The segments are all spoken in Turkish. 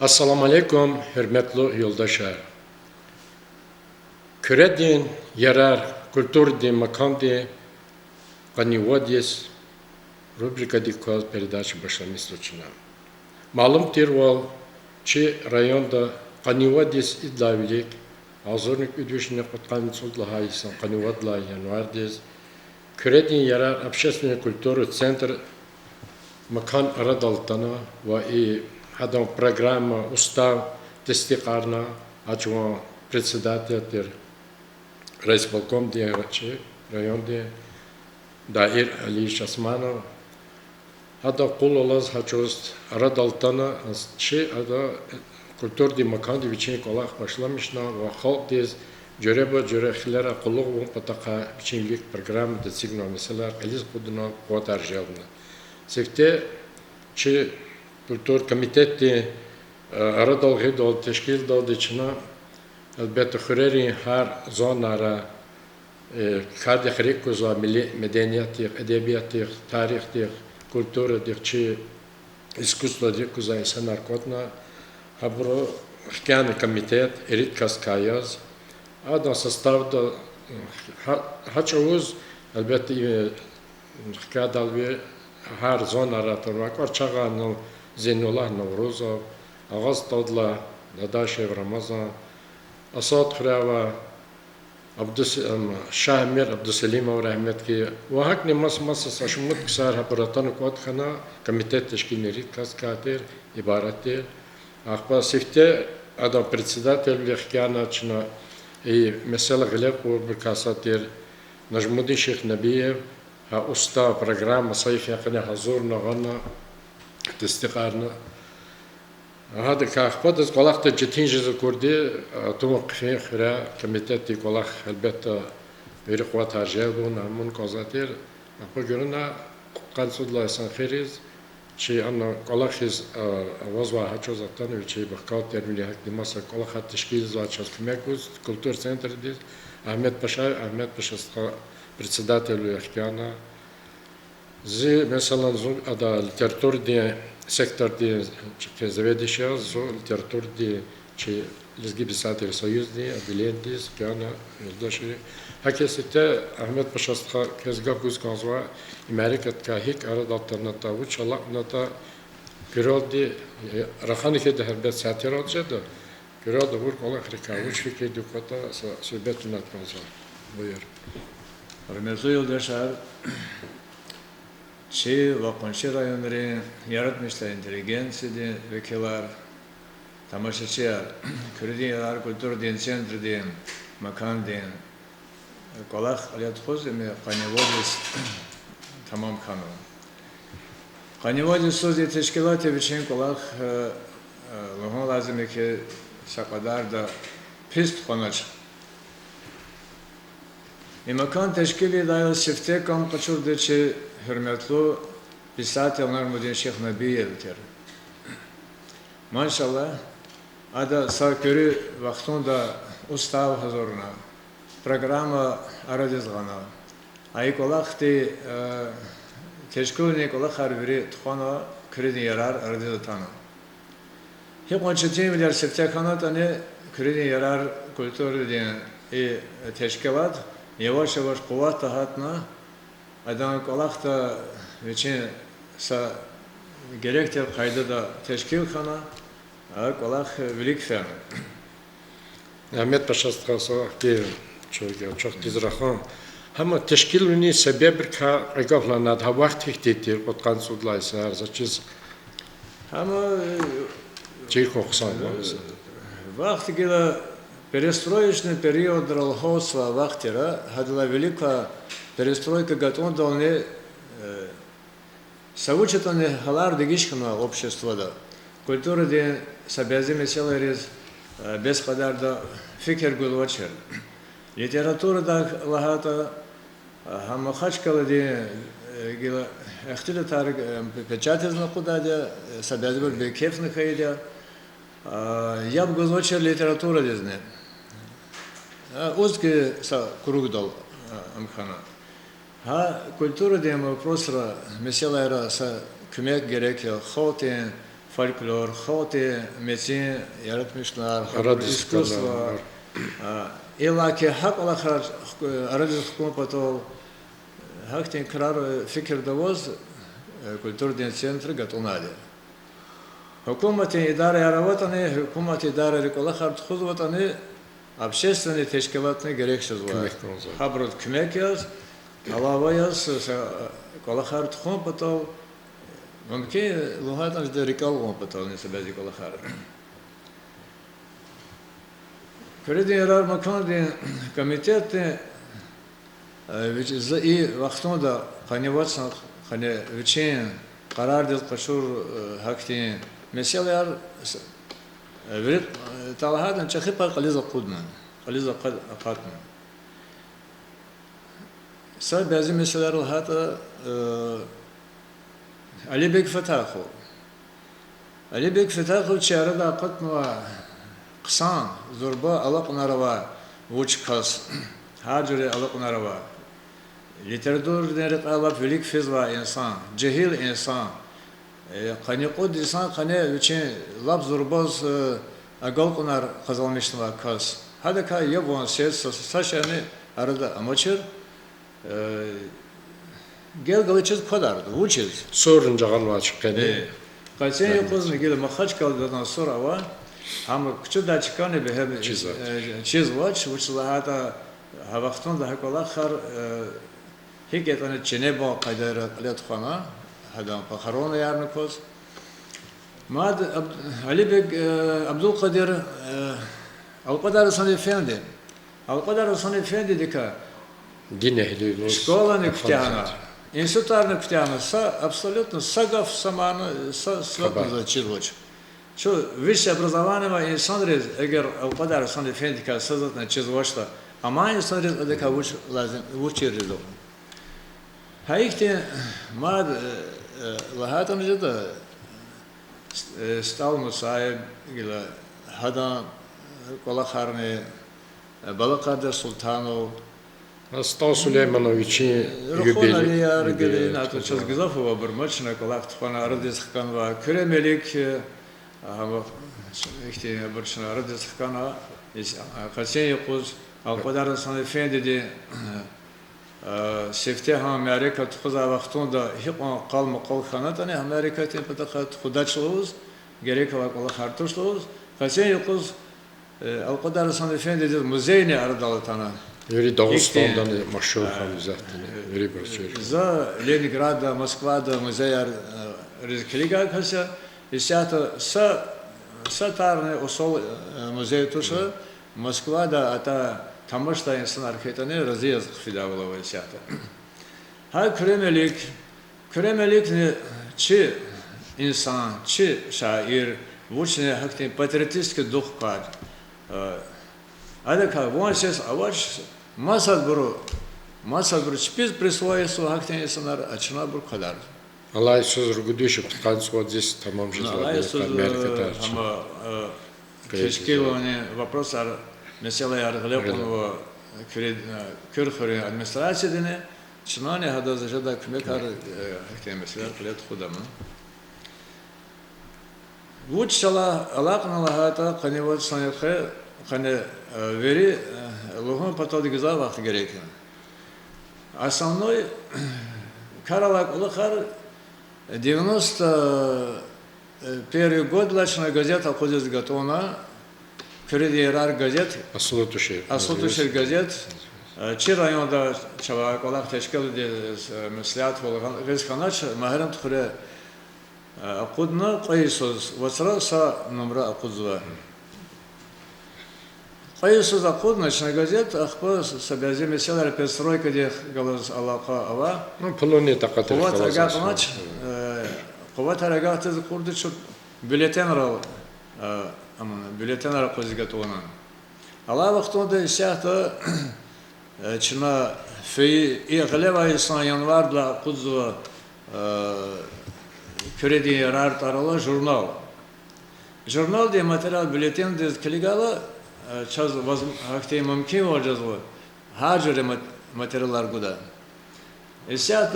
Assalamu alaikum, hürmetli yoldaşlar. Küredin yarar, kültürdi, makamdi, kanivadiyes, rubrika dikkat передачи başlamış için. Malum tirval, çi rayonda kanivadiyes idlavilik, azornik üdüşüne kutkan sultla haysan kanivadla yanvardiz. Küredin yarar, общественной культуры центр Макан Арадалтана и هذا программа устав тестикарна, ачва председатель райисполком диарачи район ди Даир Али Шасманов. هذا قول الله هجوز Арадалтана чи هذا культур ди Макан ди вичен колах başlamışna ve halk diz Jöreba jörexlere kulluk bu pataka biçimlik program da signo mesela Aliz Kuduna Kuatar Javna. Sefte çi kültür komiteti aradal gıdal teşkil daldı içine elbette xüreri her zonlara kardi xerik kuza milli medeniyeti, edebiyeti, tarihi, kültürü çi iskustva dik kuza insanlar kodna habro xkani komitet erit kaskayaz Ada sastavda haçavuz elbette xkadalvi her zon aratırmak var. Çağanıl Zeynullah Novruzov, Ağaz Tadla, Dadaşev Ramazan, Asad Xurava, Şahmir Abdüselimov rahmetki. Ve hakni mas saşumut kısar hapuratanu kuatkhana komitet teşkilleri kaskatir, ibarettir. Akba sifte adam председатель vekana çına mesela gılep bu bir kasatir Najmuddin Şeyh Nabiyev ha usta program sayf yakına hazır nağana testiqarna هذا كأخبار قلقت جتين جزء كردي توقف في خيرا كميتة قلق البته برقوات هرجابون همون قازاتير أقول جرنا قد صد الله إنسان خيرز شيء أنا قلق خيز وضع هاتشوز أتاني وشيء بخكات ترمي هك دماسة قلق هات تشكيل زاتشوز كميكوز كولتور سنتر ديز أحمد باشا председатель Яхкиана زي مثلا زو هذا الترتور دي سектор دي заведующая زو الترتور دي شيء لزجي بساتر союз دي أدلين دي كيانا يلداشي هكذا أحمد باشا كذا كوز كانزوا أمريكا كهيك أراد أتناتا وش الله نتا كراد دي رخاني كده هربت ساتيرات جدا كراد بور كلا خريكا وش في كده كتا سبت نتمنزل بير Hürmetli yoldaşlar, Çi ve Konşi rayonları yaratmışlar inteligensiya vekiller, tamaşaçılar, Kürdiyalar Kültür Din Centri Din, Makan Din, Kolak Aliyat Khozemi Qanivodis tamam kanun. Qanivodis sözü teşkilatı için kolak Luhun lazım ki sakadar da pist konaç. İmakan teşkili dair şifte kam kaçırdı ki hürmetli Bisat Najmuddin Şeyh Nabiyev'tir. Maşallah, ada sakürü vaktunda ustav hazırına, programa aradizgana, ayık olak di teşkilini kolak harbiri tıkana kredi yarar aradizatana. Hep onçetiyim bilir şifte kanatani kredi yarar kültürü diye teşkilat, yavaş yavaş kuvvet tahatna, adam kolak da için sa gerektir kaydı da teşkil kana, kolak bilik fen. Ahmet Paşa ki çok dizrahan. Ama teşkilini sebep ka agaflanad ha vakt hiktetir kutkan sudlaysa her zaçiz. Ama Çeyh koksan var. Vakt gila перестроечный период Ролхосва Вахтера, hadla велика перестройка готова долне соучетаны халар дегишкана общества да. Культура де сабязи меселерез без кадар да фикер гулвачер. Литература да лахата хамахачкала де гила ахтида тарик печатезна куда де сабязи бер бекефны хайда. Я бы гулвачер литература дезне. Узкий круг дал Амхана. Культура дема просто меселера са кмек герекел хотен folklor, halkı metin yaratmışlar, Arada iskustva. İlla ki hak olarak arada hüküm patol, hakten karar fikir davuz, kültür центр готовнади. Hükümetin idare yaravatani, hükümet idare rikola huzvatani, общественные teşkilatına gereksiz var. Habrut kümek yaz, alava yaz, kola hart hüküm patol, mümkün luhatan jde rikal hüküm patol nese bezi kola hart. Kredi yarar makan din komiteti, i vaxtında kanivatsan, hani için karar dil kaşur haktin. Mesela verip talahadan çakıpa kaliza kudman, kaliza katman. Sa bazı meseleler hatta Ali Bek Fetahı. Ali Bek Fetahı çağrıda katma kısan zorba alak narava vuçkas harcı alak narava. Literatür denek alap velik fizva insan, cehil insan. Kanıkod insan kanı için lab zorbaz agal kunar kazanmışlar kas. Hadi ka yabon ses saçını arada amaçır. Gel galçız kadardı. Uçuz. Sorunca kanı açık kendi. Kaçın yapız mı gel mahaç kaldıdan sonra var. Ama küçük de çıkanı bir hem çiz var. Uçlar hatta havaktın da hakolakar hikayetini Ceneba kadar aletxana. هذا فخرون يعني كوز ما علي بك عبد القادر القدر صني فندي القدر صني فندي ديكا Yine heliyoruz. школа нефтяна институт нефтяна са абсолютно сагав саманы свободно зачилоч что высшее образование инсан рез эгер القدر صني فندي ка создатно чизвошта ама инсан рез дика уч лазим учиризо Hayıkte mad lahatım jeda stal musayib gila hada kolakharne Balakadır Sultanov Стал Сулеймановичи Рухон Алия Ргели на то час гизафова бормачна колак тхана радис хканва кремелик ихте борчна радис хкана касен якуз алпадар сан фендеди سفته Amerika tuğza vaktunda hiçbir kalma kalkanatane Amerika tempata tuğdaçlığız gerek olarak Allah hartuşlığız kaçen yokuz alqadar san efendi muzeyne ardalatana Yuri Dağıstan'dan meşhur ham zaten yuri bir şey. Za Leningrad'da Moskva'da muzeyler rizkiliga kaça isyata sa tarne osol muzey tuşu Moskva'da ata Tamışta insan hareketine razıyız fidavula ve siyata. Ha Kremelik ne çi insan, çi şair, vuçne hakten patriotistki duh kad. Adaka vonses avaç masad buru çpiz присвоится hakten insanlar açına bur kadar. Allah söz ruguduşup тканц вот здесь tamam Allah ama keşke onu вопросlar Mesela yargılayıp Kürkhuri administrasyonu çınane hada zajada kümekar mesela kılet kudamı. Vuç çala alakna lahata kanivat sanatı kani veri luhun patadı güzel vakti gerekiyor. Основной Karalak ulakar 91 год лачная газета ходит готовна. Kredi yarar gazet. Asıl tuşer gazet. Çi rayonda çavak olarak teşkil ediyoruz. Mesleğat olan rezkanaç mahrem tıkırı akudna qayısız. Vasra sa numara akudzuva. Qayısız akudna çına gazet. Akba sabiyazi meseleler pestroyka diye galaz alaka ava. Polonya'da takatır. Kuvat aragatanaç. Kuvat aragatı kurdu çok bületen ral. Бюллетенар позигатона. Алла вақтонда сяхта чина фей и глева исан январда кудзу kredi yarar tarala jurnal. Jurnal diye materyal bülten de keligala çaz vakti mümkün olacağız bu. Hacire materyaller guda. الساعة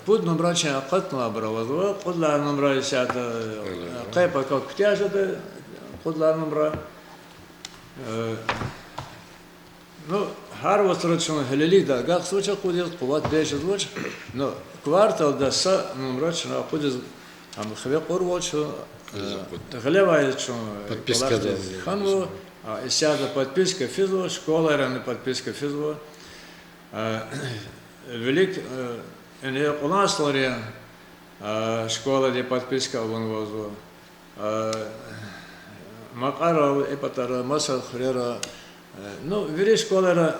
بود نمرة شيء قط نبرة وضوء قد لا نمرة الساعة قيبة كتياجة قد لا نمرة نو هر وقت شون هللي دا قاق سوچا قديس قوات بيش دوچ نو كوارتال دا سا نمرة شون قديس هم خبي قروات شو غلبة شون خانو الساعة подписка физо школа рано подписка физо велик у нас лария школа де подписка вон возу макара эпатара маса хрера ну вери школа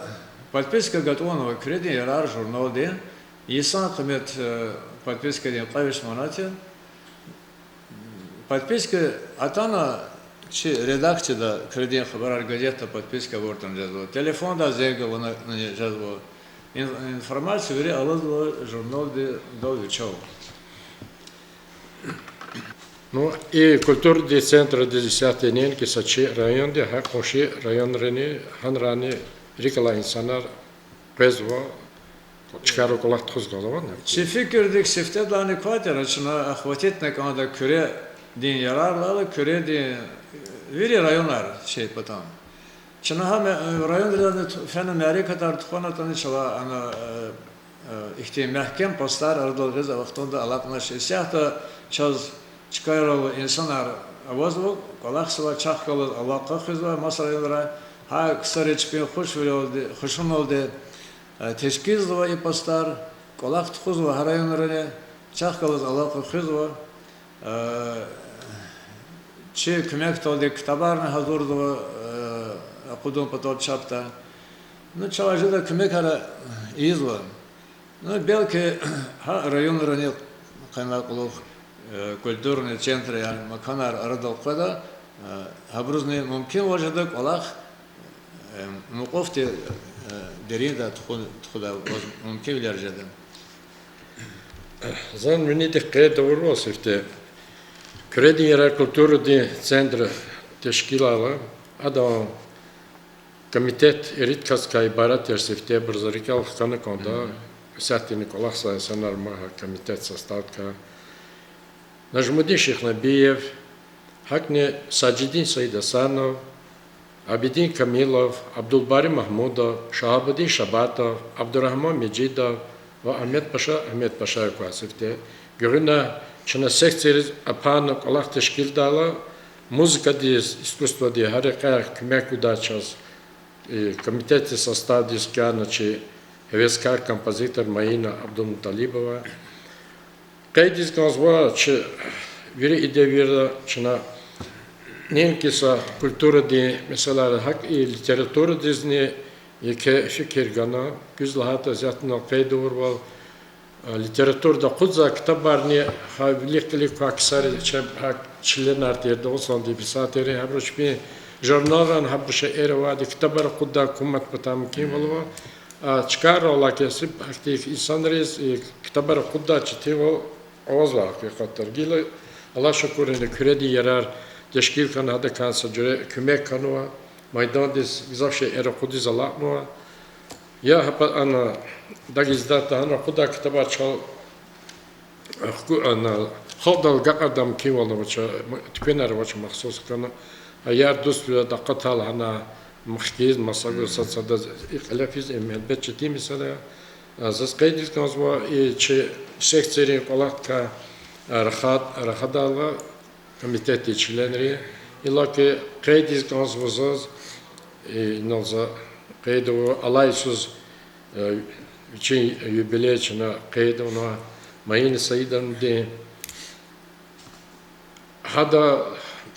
подписка готова кредит ярар журнал де исан кымет подписка де клавиш монате подписка атана чи редакцияда кредит хабар газета подписка вортан жазу телефонда зергал на жазу информацию вери алазу журнал де довичал. Ну и культурный центр 10 ненки сачи район де хакоши район рени ханрани рикала инсанар безво чкаро колахт хозгалаван. Чи fikirdik sifte dani kvatera çına ahvatet ne kanada küre din yararlı küre din veri rayonlar şey patan. Çına ham rayonlarda fen Amerika tartışana tanı çala ana ihtim mahkem postar ardıl gaz vaxtında alaqna şey siyahta çaz çıkarılı insanlar avazlı kolaqsıva çaqkalı alaqa xizva masraylara ha kısa çpin hoşun oldu teşkil ve postar kolaq xuzva rayonlarına çaqkalı alaqa xizva Чи кмек толди китабарны hazırdı okudum patot çapta. Ну çavajda kmek ara izva. Ну belki ha rayonlarına kaymaklı культурный центр yani makanlar aradalqada habruzne mümkün olacak olaq muqofti derinde tuxuda mümkün ilerjede. Zan meni dikkat doğru olsifte. Kredi yerel kulturni centra teşkilalı adam komitet erit kaskay barat yersifte brzarikal kanı konda Сятини колахса инсанар маха комитет составка. Нажмудин Шихнабиев, Хакне Саджидин Саидасанов, Абидин Камилов, Абдулбари Махмудов, Шахабудин Шабатов, Абдурахман Меджидов ve Ahmet Paşa Kuasif'te. Görüne çına sekçeriz apanı kolak teşkil dağla muzika diye, iskustvo diye harika kümek udaçaz komiteti sastav diye skanaçı heveskar kompozitör Mayina Abdulmutalibova. Kaydiz gazva çı veri ide veri çına nenkisa kultura diye mesela hak literaturu dizni yeke fikir gana güzel hatta zaten kaydı var literaturda kudza kitaplarını havliklik aksarı hak çilen artırdı olsan diye bir saatleri habruş bir jurnalan habruş ervadi kitaplar kudda kumat patam kim olva çıkar ola kesip aktif insanlarız kitaplar kudda çitivo oğuz var hakikaten gile Allah şükürüne kredi yarar teşkil kan hada kansa göre kümek kanua Майдандис визавше эра худи залакнуа. Я ана дагиздата ана худа китаба чал ана халдал гакадам кивална вача тпенар вача махсус кана. Аяр дус да катал ана махкиз масагу сацада ихлафиз эмхбет чити мисала. Зас кайдис казва и че секцери колатка рахадала комитети членри Илаки кайдис казвазаз Нолза кайду алайсуз için юбилейчина кайду на Mayini Sayidan de hada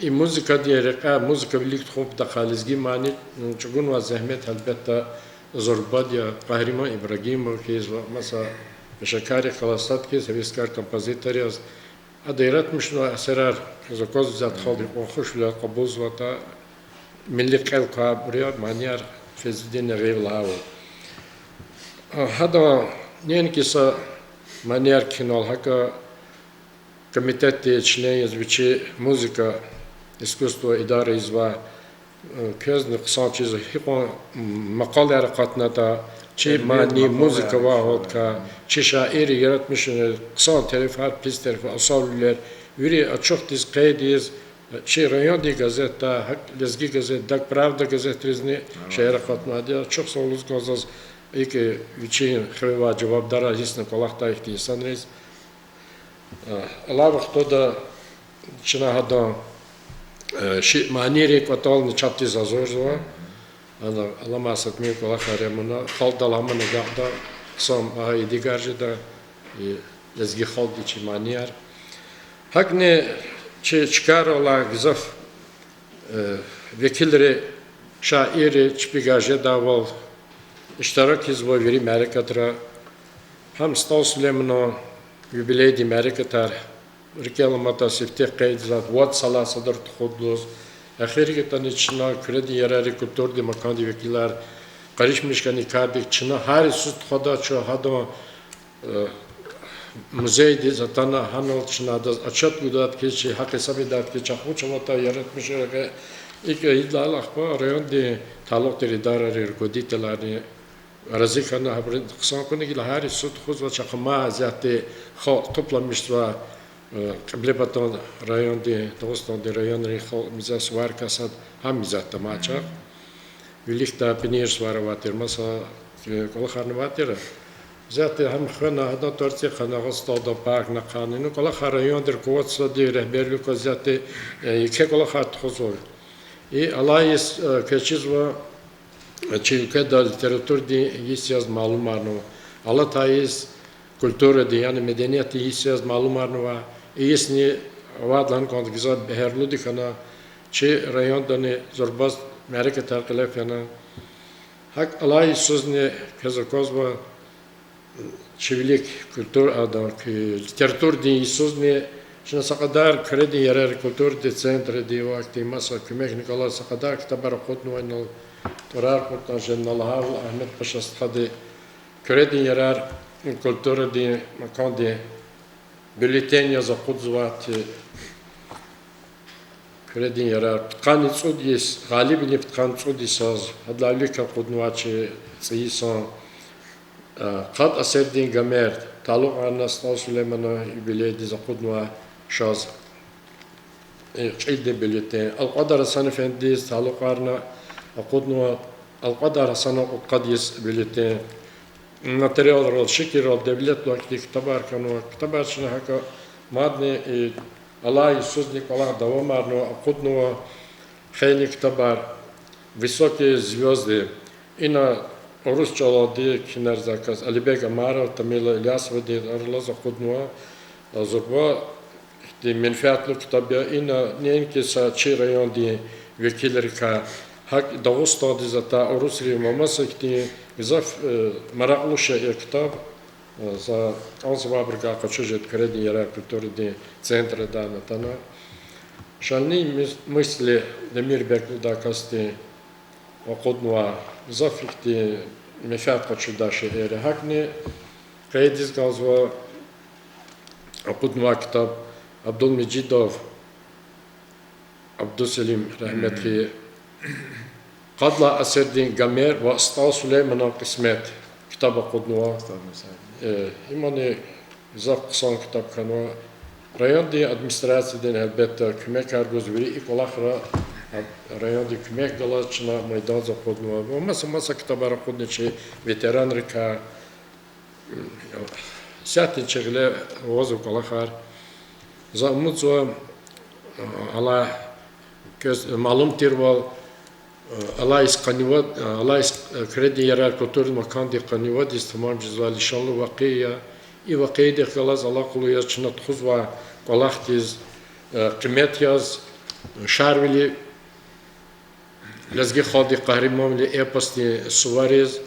i muzika diyerek muzika birlikte hop da khalizgi mani çugun ve zahmet elbette zorbadya Kahraman İbrahimov ki mesela meşakari khalasat ki seviskar kompozitör yaz adayrat müşno eserar zakoz zat khadi xoş la qabuz ve ta milli qalqa buraya maniyar Fezlidin Revlao hada nenkisa maniyar kinol haka комитети члены звучи музыка искусство идара изва көзні қысал чизы хипон мақал әрі қатыната çi mani müzik vahot ka çi şairi yaratmışın kısa telif har pis telif asaller yuri çok diz kaydiz çi rayon di gazeta hak lezgi gazet dak pravda gazetrizni şehre katmadı çok soluz gazaz iki için xreva cevapdara hisne kolakta ihtiyasan reis Allah vakti da çına hada şi maniri katalni çapti zazorwa ana Allah masat mi kolakta remuna xaldalamına gahda sam ay digarjda lezgi xaldi çi maniyar hakne çıkarola gizaf vekilleri şairi çpigaje daval iştirak izvo veri merkatra ham staslemno jubilej di merkatar rikelamata sifte qaydizat wat sala sadr txudluz axirgi tani çina kredi yararı kultur di makandi vekiller qarishmishkani kabik çina har süt xoda ço hado muzey di zatana hanol çina da açat gudat ki çi hak hesabidat ki çahu çamata yaratmış olarak ilk iddialı akba rayon di taluk deri dararı goditelani Razıkanı haberin kısa konu gibi her süt xuz ve çakma ziyade toplamış ve Blebaton rayon di Dostan di rayon rihal mizas var kasad ham mizat tamaçak birlikte penirs var vatir masa kol xarnavatir ziyade hem xana hada torti xana gostada park na kanunu kol xarayon dir kovotsa di rehberlik ziyade iki kol xat xuzur alayis keçiz ve Çünkü da literatür di yiyeceğiz malumarno, alatayız kültürü di yani medeniyeti yiyeceğiz malumarno var. İyisini vadlan kont güzel beherlu dikana, çi rayonda ne zorbaz merke tarqilef yana. Hak alay sözni kazakozva çivilik kültür adam ki literatür di sözni şuna sakadar kredi yarar kültür di centre di vakti masa kümek Nikola sakadar kitabar okutnu aynı Torar kurtajen Allah'al Ahmet Paşa stadı kredi yarar kültürü di makandi bülten yazı kudzuvat kredi yarar kan tsudis galibini kan tsudisaz hadlalika kudnuaçı tsisan qad aserdin gamer taluk anastal Süleyman'a jubileydi zakudnua şaz çilde bülten al-qadar sanefendiz talukarna أقودنا القدر سنة قديس بلتة ماتريال رال شكل رال دولت وقت كتبار كانوا كتبار شنو هكا مادني الله يسوزني الله دوامارنا أقودنا خيلي كتبار высокие звезды и на русском ладе кинер заказ Алибек Амаров Тамила Ильясова де Арлаз أقودنا زربا دي منفعة كتابة и на неньки са чей район ди векилерка Hak Dağıstan dizata Rusya maması ki zaf maraklışa kitap za anzva brga kaçıjet kredi yara kültürü de centre da natana şalni misli Demir Bekluda kasti okudnua zaf ki mefat kaçıda şehre hakni kaydiz gazva okudnua kitap Abdülmecidov Abdüselim rahmetli Qadla Aserdin Gamer ve Astal Süleyman'a kısmet kitabı kudnuva. İmanı zaf kısan kitap kanva. Rayon di administrasiyeden elbette kümek argoz veri ilk olakra rayon di kümek dolaşına meydan za kudnuva. Masa kitabara kudneçi veteran rika siyatin çeğile vazık olakar. Za umutzo Allah malum tirval Allah iskanıvat, Allah kredi yarar kültürün makandi kanıvat istamam cizvali inşallah vakiya. İ vakiyde kalas Allah kulu yaz çınat xuzva kolaktiz kıymet yaz şarvili lezgi xadi kahrimamli epasti suvariz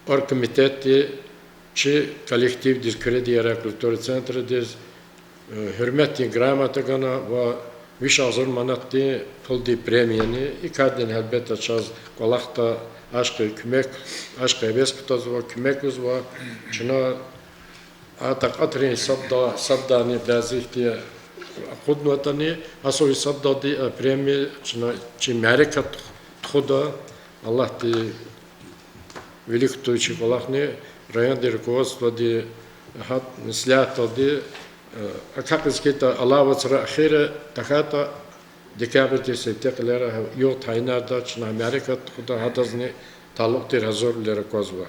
or komiteti çi kolektiv diz kredi yarar kültür centre diz hürmeti gramatagana ve Viş azır manatdi puldi premiyeni ikadden elbette çaz kolakta aşkı kümek aşkı ebeskutaz ve kümek uzva çına atakatrin sabdani bazihti kudnatani asovi sabdadi premiy çına çi merekat xuda Allah di велик тучи колахне район руководство де хат слято де а как это алавацра ахира таката декабрь сентябрь ё тайнарда чна Америка куда хадазне талуктер hazırları kozva.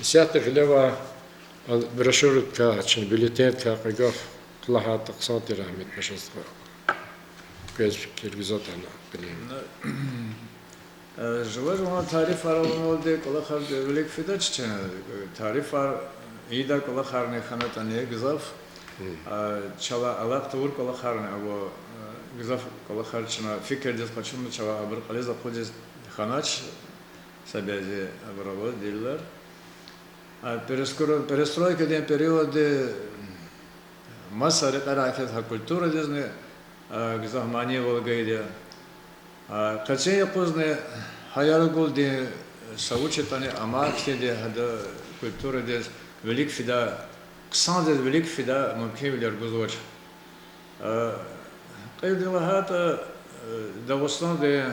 Сята глева брошюрка чин бюллетенка кагав клахат аксанти рахмет башаства. Көз киргизатана билем. Желаю тариф аравнолде колахар велик фидачче тариф ида колахарне ханатане гзав чала алак тур колахарне аво гзав колахарчна фикер дес почему чала абр қалеза ходис ханач сабязи абраво диллар перестройка ден периоды масса рекаракет культура дезне гзав мани волгайде Каче поздне хаял голде саучетане амакте де хада культура де велик фида ксанде велик фида мумкевлер гузоч. Кайдылахата Дагестан де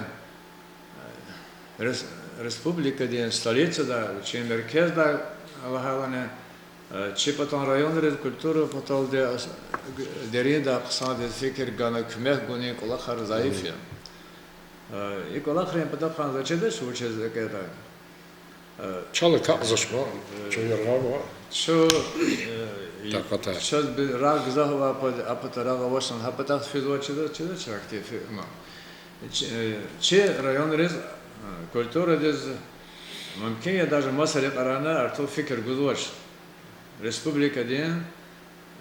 республика де столица да че меркез да алахалане че потом район де культура потом де деринда ксанде фикер гана кмех гони колахар заифия. И колахрен подапхан зачеде шучез кета. Чалы как зашма, что ярава. Что таката. Что раг захва под апатарага вашан хапатах физуачеде чакте фирма. Че район рез культура дез мумкин я даже масале карана арту фикр гузвач. Республика ден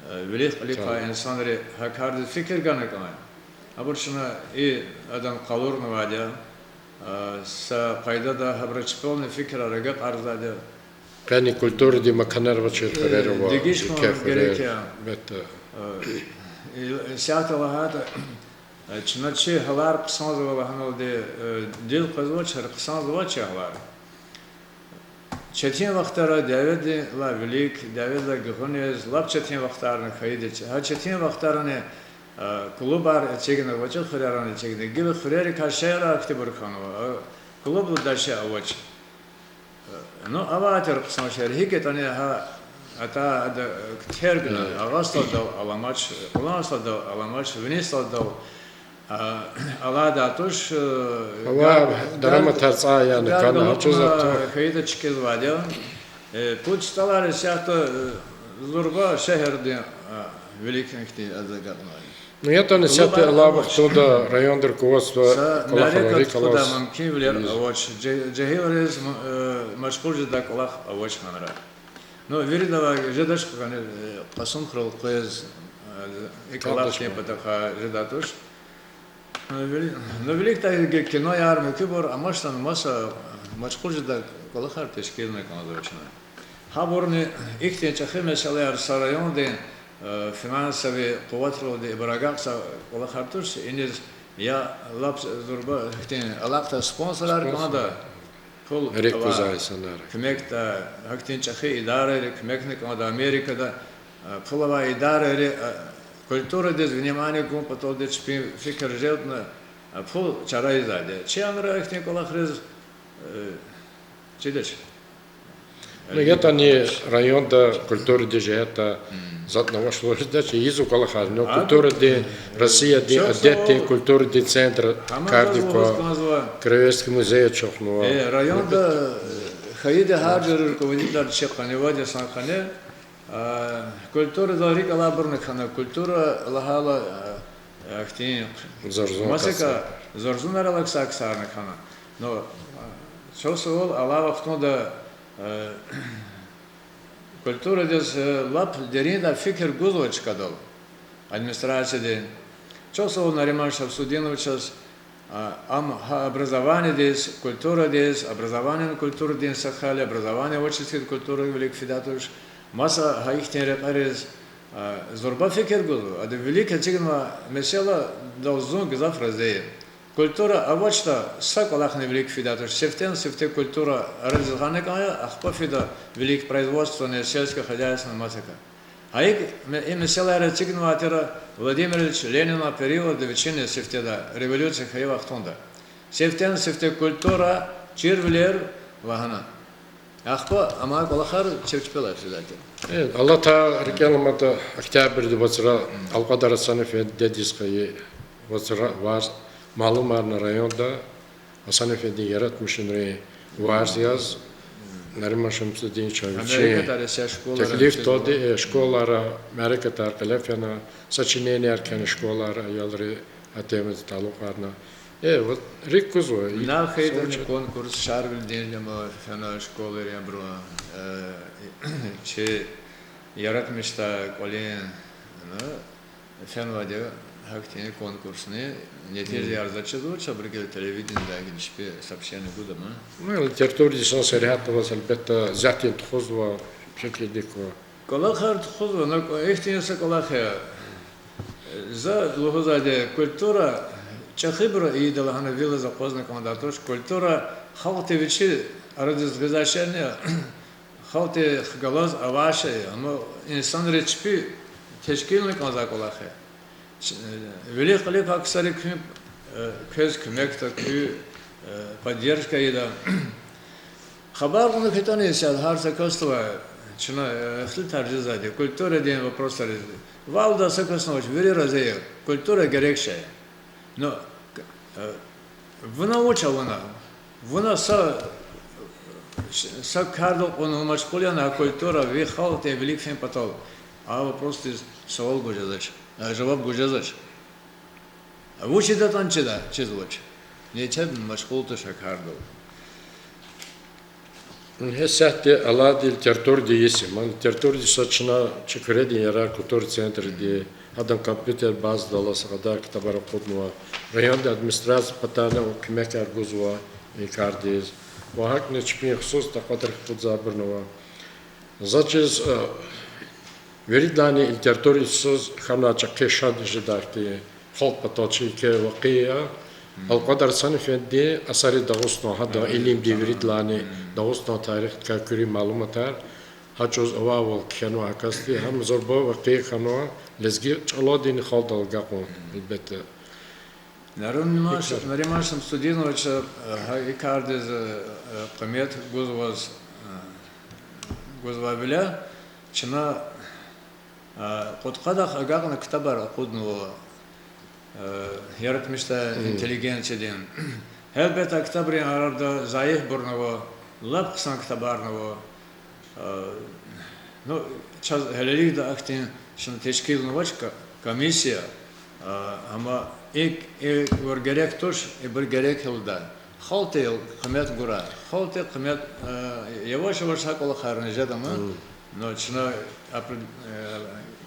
велик алифа инсанре хакард фикр ганакан. Абуршина и адам қалурны вадя, са пайда да хабрачполный фикр арагат арзадя. Пяни культуры де маканар вачет ферерова. Дегишма герекия. Сята лагата, чиначи халар псанзова лаганал де дил казвачар псанзова чахлар. Четин вақтара даведи ла велик, даведа гхунез, лап четин вақтарны хайдич. А четин вақтарны клубар чегне вачал хряраны чегне гибе хряри кашера актибур ханова клуб дальше авач но аватер псаншер хикетане ха ата ада ктергна агастал аламач уланстал аламач винистал алада туш ава драма таца яны кана чузат хайда чкезвадя путь сталары сята зурба шехерде великих азагатна. Ну это на сяты лавах туда район руководства колахари колос. Куда кивлер авоч джахилрез машкурж да колах авоч ханра. Но веридава жедаш кане пасун хрол коез и колах не патаха жедатуш. Но велик та кино ярмы кибор амаштан маса машкурж да колахар тешкилне канадочна. Хаборны ихте чахе месалар сарайон ден финансовые поводы барагакса колахартуш инез я лапс зурба хтен алакта спонсорлар канада кол рекузай санар кмекта хтен чахе идары кмекне канада Америкада пулава идары культура дез внимание гум потолде чпи фикр желтна пул чарайзаде чанра хтен колахрез чидеш. Ну это не район да культуры де это затного шло задача изу колахар, но культура де Россия де адетте культура де центр кардико Краеведский музей чохнува. Район да хаиде хаджер руководитель чеханеваде санхане культура да рика лабурна хана культура лахала ахтин масика зорзуна релаксаксарна хана. Но чосол алава хтода культура дез лап дерина фикер гузоч кадал администрация ден чосол нариман Шамсудинович ам образование дез культура дез образование культура ден сахали образование учитель культуры велик фидатуш масса хаихтен репарез зорба фикер гузо ад велик чигма mesela должен гзаф разе культура авачта сакалахны велик фидатуш сефте культура разганы кая ахпа фида велик производственное сельскохозяйственное масака аик mesela речигма атера Владимир Ильич Ленина период вечерней сефтеда революция хаева хтонда сефте культура чирвлер вахана Ахпа, ама колахар чевчпела филати. Evet, Allah ta reklamatı Oktyabr vazira Alqadar Sanıf Dedisqayı vazira var malum arna rayonda Sanıf Edi yaratmışın var yaz Narimaşımsı din çavçı. Amerika tarihçi şkolara. Teklif todi şkolara Amerika tarifena saçineni erken şkolara ayalları atemiz talukarna. Evet, rikkuzu. Na haydan konkurs şarbil dinleme fena şkoları ya bro. Çi yaratmışta kolyen fena diye haktini konkursunu neticede yarzatçı da çabırgı televizyonda gidişpi sapşanı gudama. Ну, территория сансерията was elbette zaten txuz ve şekilde ko. Kolakar txuz ve nak ihtiyaçsa kolakya. За лохозаде культура чахибра и далахана вилла запозна командатош культура халтевичи арадыз газашерне халте галаз аваше ama insan reçpi teşkillik azak olakhe. Veli kalik aksari küm köz kümekta kü поддержка и да хабар он хитане сяд харса костова чина хил таржизаде культура ден вопросları Valda sakasnoç veri razeye kultura gerekçe. No, vına uça vına sa kardo onu maçkolyana kultura ve halt evlilik fen patal. Ava просто savol gojazaç. Cevap gojazaç. Vuçi da tançıda çizvoç. Neçe maçkolta şakardo. Hesate aladil territor diyesi. Man territor saçına çıkıredi yara kultur centri diye adam kompüter bazı dalası kadar kitabara kodnuva. Rayonda administrasyon patana o kümekar guzva kardiz. Ve hak ne çıpın husus da kadar kudzabırnova. Zaçız veridlani il territor sus hamla çakkeşad jidakti. Halk pataçı ke vakiya. القدر صنف دي أثر داغوستان هذا علم ديفريد لاني داغوستان تاريخ كاكوري معلومات هجوز أول كانوا عكستي هم زربا وقتي كانوا لزجي الله دين خالد الجاقون البيت. Наримашем студинович икардез памет гузвабиля чина qotkadaq agaqna kitabar qudnu yaratmışta intelligensiyadan. Elbette kitabri arada zayıf burnovo, lap kısan kitabarnovo. No, çaz helelik da aktin şimdi teşkil novaçka komisya ama ilk var gerek toş, bir gerek hilda. Halte kıymet gura, halte kıymet yavaş yavaş hakola harnıcı da mı? No, çına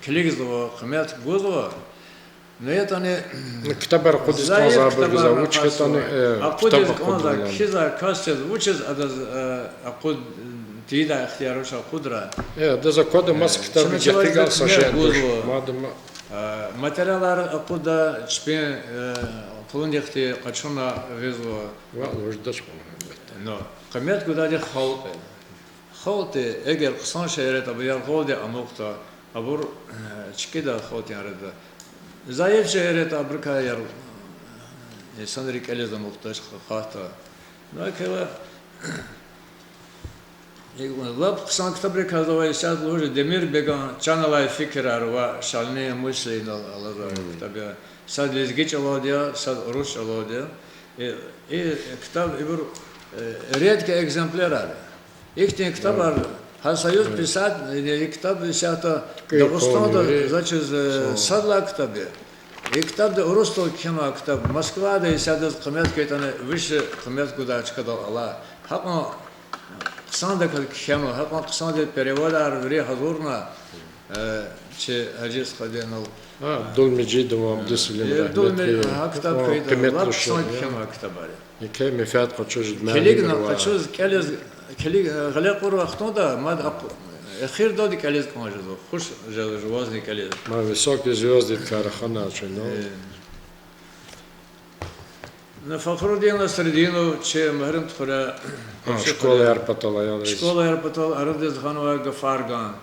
kiligizlo kıymet guzlo. Но это не китабар Кудистан забыр завуч кетани китабар Кудистан киза кастез учез акуд тида ихтияруша кудра да за кода мас китабы жактыга сашен мадым материаллар акуда чпен пулундехти качуна везло ва уждаш но камет гудади халте эгер кысан шерет абияр холде амукта абур чикида халте арада Zayıf şehret Afrika yer. Sanırım elezde muhtaç kahta. Ne kadar? Lap kısan kitabı kazavayı şart loje demir began çanalay fikir arva şalne musleyin alazar kitabı. Sad lezgeç aladiya, sad Rus aladiya. Kitap bir redke egzempler ar. İlk kitap var. Союз писать китаб шата Дагестанда значит садла китабы. И китаб да урусто кино китаб Москва да исадыз кымет кетане выше кымет куда чыкады ала. Хакма санда кино, хакма санда переводар ври хазурна че аджис хаденал. Дол Меджидов Абдусалим Рахмет. Дол китаб кайда лап санда кино китабари. Яке мефат хочуж дман. Келигна хочуз келез Келиг галякур вахтода мад ахир доди келез конжазо. Хуш жавазни келез. Ма высокие звезды Карахана чено. На Фахруддин Насреддинов че махрим тхура школа ярпатала ядрис. Школа ярпатал Арадез Ханова Гафарган.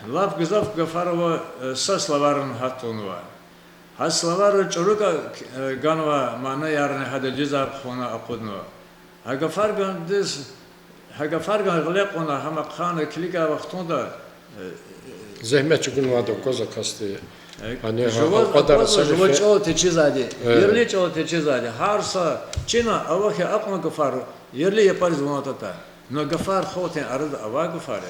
Лап Гизав Гафарова са словарн хатунова. Ха словар чурука ганова мана ярне хада жизар хона акуднова. Агафарган дес Haga farga gılak ona hama kanı klika vaktunda Zahmet çünkü vardı koza kastı. Hani живот o kadar живот чего течи сзади. Evet. Yerli чего течи сзади. Harsa Çina avaki akma gafar yerli yaparız bunu tata. No gafar khoten arada ava gafar.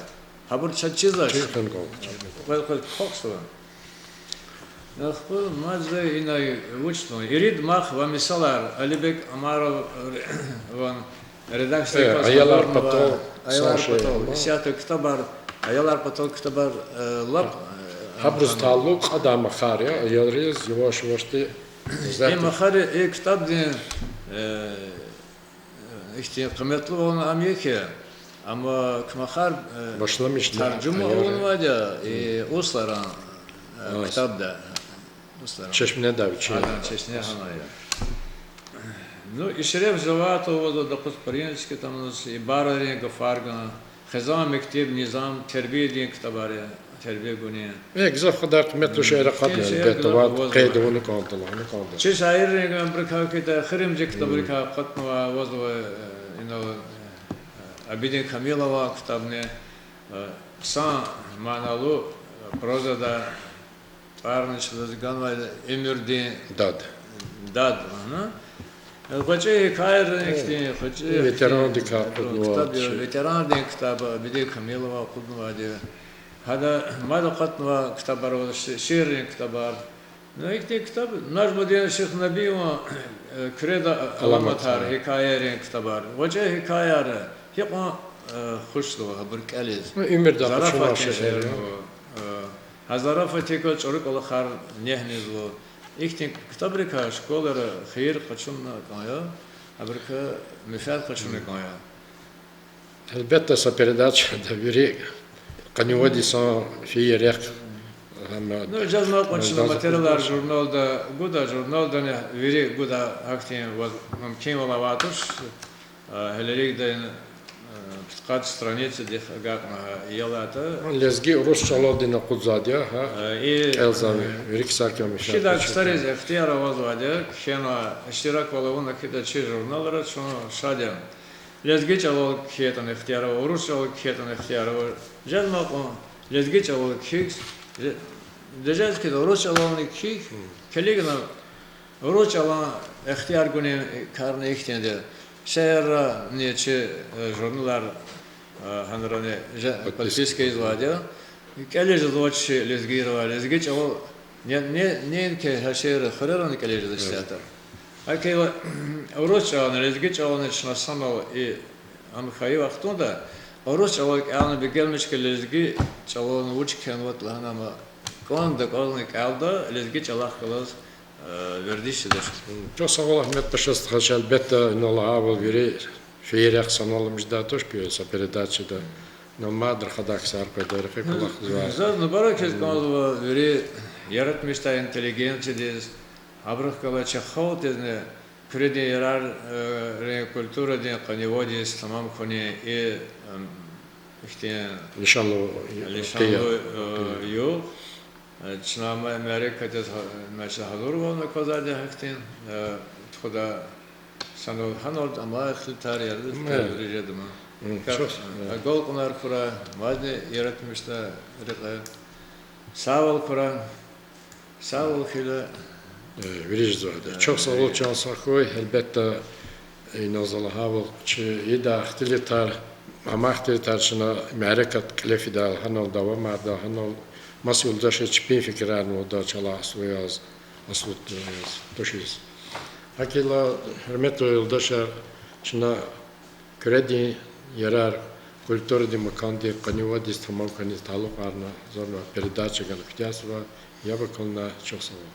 Habur çatçıza. Çıkın kol. Kol koksu. Nahbu mazda inay uçtu. İrid mah ve misalar Alibek Amarov van redaksiya Ayalar patol. Ayalar patol. Siyatı kitabar Ayalar patol kitabar lap Habruz taluk adam kharya ayarız yavaş yavaş de Hem ahari kitap din işte kıymetli olan Amerika ama kmahar başlamış tercüme olan var ya Uslar'ın kitapta Uslar'ın Çeşmine daviçi. Çeşmine hanaya. Ну, и шереф завато вода да подпарински там нас и барарин гафаргана хазам мектеб низам тербие дин китабаря terbiye güne. Güzel kadar kıymetli şeyler katmıyor. Elbette var. Kaydı onu kaldılar. Çe şair rengi bırka kita kırımcı kitabı ka katma vazva Abidin Kamilova kitabını san manalı prozada parnışlı ganva Emirdin dad ana. Hoca hikaye renkli hoca veteran dikkat kitabı veteran din kitabı Abidin Kamilova okudum diye. هذا ماذا قطنا كتاب شير كتاب نيجي كتاب نجم دين الشيخ نبي وكريدا علامتها حكاية كتاب وجه حكاية يقع خوش له برك أليز Ömür de زرافة شير هزرافة تيكل شرق الله خار نهنيز له إختين كتاب ركا شكولر خير قشنا كايا برك مثال قشنا كايا Elbette передача da biri Kanivadi san fiir yak. Ну, сейчас мы кончили материал журналда, года журналда не вери года активен вот мумкин лаватуш, хелерик да пятьдесят страниц дих гакма елата. Lezgi Rusçalı dine kuzadya ha. Elzami verik sarkam işe. Кида старез ихтияра возвадя, хена иштирак валавуна кида чи журналара чо шадя. Лезги чало киетан ихтияра, урусчало киетан ихтияра. Жалма лезги чало кикс. Дежаз кида урусчало кик. Келигна урусчало ихтияр гуне карны ихтенде. Шehra niyeti jurnallar hanırane подписка извадя. Кележе злочи лезгирова, лезгич о не ке хашер хреран кележе дестата. Акела урусча лезгич о начна самал и амхай вақтунда урусча алны бегелмеш келезги чалон учкен вот ланама конда колник алда лезгич алах калас verdiyseniz. Çok sağ ol Ahmet Paşa. Elbette inallah avul biri fiir yak sanalımız da toş piyasa передача da nomadır kadak sarpa dörfe kulak zvar. Zaten barakez kanalda veri yaratmışta inteligenci diz abrak kala çakhot dizne kredi yarar kultura diye kanivodi tamam konu işte İnşallah yok. Çınama Amerika'da mesela hazır olana kadar da hakikaten çoğda sanal hanord ama ikhtar yerde ricadım. Gol kunar kura madde yaratmışta sağ kura sağ ol kila Verici zorda. Çok sağ ol Can Sakoy. Elbette inazala havul ki yeda ihtilitar ama ihtilitar şuna Amerikat klefidal hanal devam arda hanal Mas yoldaşı çıpin fikirlerini o da çala asılıyaz, asılı toşuyuz. Hakila hürmetli yoldaşlar, şuna kredi yarar, kulturu di makandı, kanıva di tamam kanı taluk arna, zorla передача галактiyası var, yabakoluna çok sağ olun.